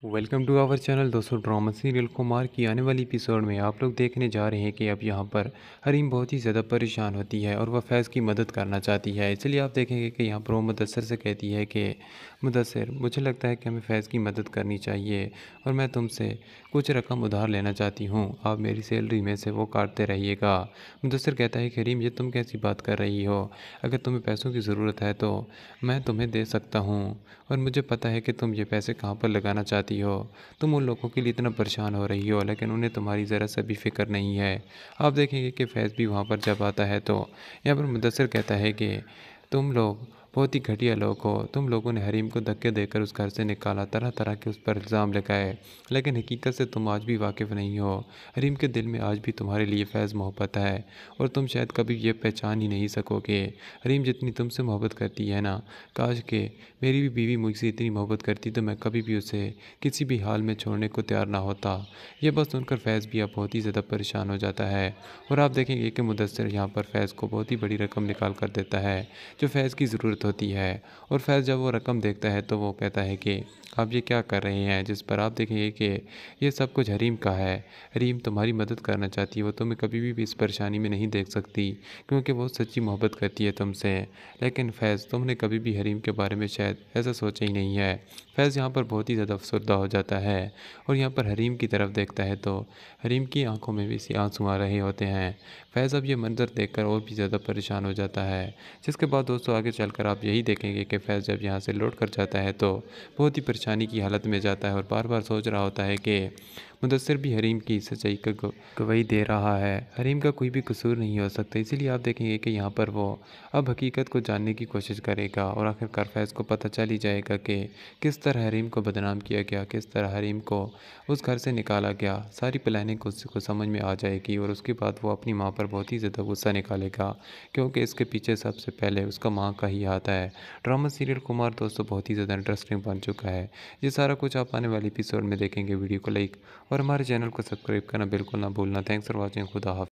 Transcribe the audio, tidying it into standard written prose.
Welcome to our channel दोस्तों। Drama serial Kumar की आने वाली एपिसोड में आप लोग देखने जा रहे हैं कि अब यहाँ पर हरीम बहुत ही ज़्यादा परेशान होती है और वह फैज़ की मदद करना चाहती है। इसलिए आप देखेंगे कि यहाँ पर वो मुदस्सिर से कहती है कि मुदस्सिर, मुझे लगता है कि हमें फैज़ की मदद करनी चाहिए और मैं तुमसे कुछ रकम उधार लेना चाहती हूँ। आप मेरी सैलरी में से वो काटते रहिएगा। मुदस्सिर कहता है कि हरीम, ये तुम कैसी बात कर रही हो? अगर तुम्हें पैसों की ज़रूरत है तो मैं तुम्हें दे सकता हूँ और मुझे पता है कि तुम ये पैसे कहाँ पर लगाना चाहती हो। तुम उन लोगों के लिए इतना परेशान हो रही हो, लेकिन उन्हें तुम्हारी ज़रा सा भी फ़िक्र नहीं है। आप देखेंगे कि फैज़ भी वहाँ पर जब आता है तो यहाँ पर मुदस्सिर कहता है कि तुम लोग बहुत ही घटिया लोग हो। तुम लोगों ने हरीम को धक्के देकर उस घर से निकाला, तरह तरह के उस पर इल्ज़ाम लगाए, लेकिन हकीकत से तुम आज भी वाकिफ़ नहीं हो। हरीम के दिल में आज भी तुम्हारे लिए फैज़ मोहब्बत है और तुम शायद कभी ये पहचान ही नहीं सकोगे। हरीम जितनी तुमसे मोहब्बत करती है ना, काश के मेरी भी बीवी मुझसे इतनी मोहब्बत करती तो मैं कभी भी उसे किसी भी हाल में छोड़ने को तैयार ना होता। ये बात सुनकर फैज़ भी अब बहुत ही ज़्यादा परेशान हो जाता है और आप देखेंगे कि मुदस्सिर यहाँ पर फैज़ को बहुत ही बड़ी रकम निकाल कर देता है जो फैज़ की ज़रूरत होती है। और फैज़ जब वो रकम देखता है तो वो कहता है कि आप ये क्या कर रहे हैं? जिस पर आप देखेंगे कि ये सब कुछ हरीम का है। हरीम तुम्हारी मदद करना चाहती है, वो तुम्हें कभी भी इस परेशानी में नहीं देख सकती क्योंकि वो सच्ची मोहब्बत करती है तुमसे। लेकिन फैज़, तुमने कभी भी हरीम के बारे में शायद ऐसा सोचा ही नहीं है। फैज़ यहाँ पर बहुत ही ज़्यादा अफसरदा हो जाता है और यहाँ पर हरीम की तरफ देखता है तो हरीम की आंखों में भी सी आंसू आ रहे होते हैं। फैज़ अब ये मंज़र देखकर और भी ज़्यादा परेशान हो जाता है। जिसके बाद दोस्तों आगे चलकर आप यही देखेंगे कि फैज़ जब यहाँ से लौट कर जाता है तो बहुत ही परेशानी की हालत में जाता है और बार बार सोच रहा होता है कि मुदस्सिर भी हरीम की सच्चाई का गवाही दे रहा है। हरीम का कोई भी कसूर नहीं हो सकता। इसीलिए आप देखेंगे कि यहाँ पर वो अब हकीकत को जानने की कोशिश करेगा और आखिरकार फैज़ को पता चल ही जाएगा कि किस तरह हरीम को बदनाम किया गया, किस तरह हरीम को उस घर से निकाला गया। सारी प्लानिंग उसको समझ में आ जाएगी और उसके बाद वो अपनी माँ पर बहुत ही ज़्यादा गुस्सा निकालेगा क्योंकि इसके पीछे सबसे पहले उसका माँ का ही हाथ है। ड्रामा सीरियल कुमार दोस्तों बहुत ही ज़्यादा इंटरेस्टिंग बन चुका है। ये सारा कुछ आप आने वाले एपिसोड में देखेंगे। वीडियो को लाइक और हमारे चैनल को सब्सक्राइब करना बिल्कुल ना भूलना। Thanks for watching. खुदा हाफ़िज़।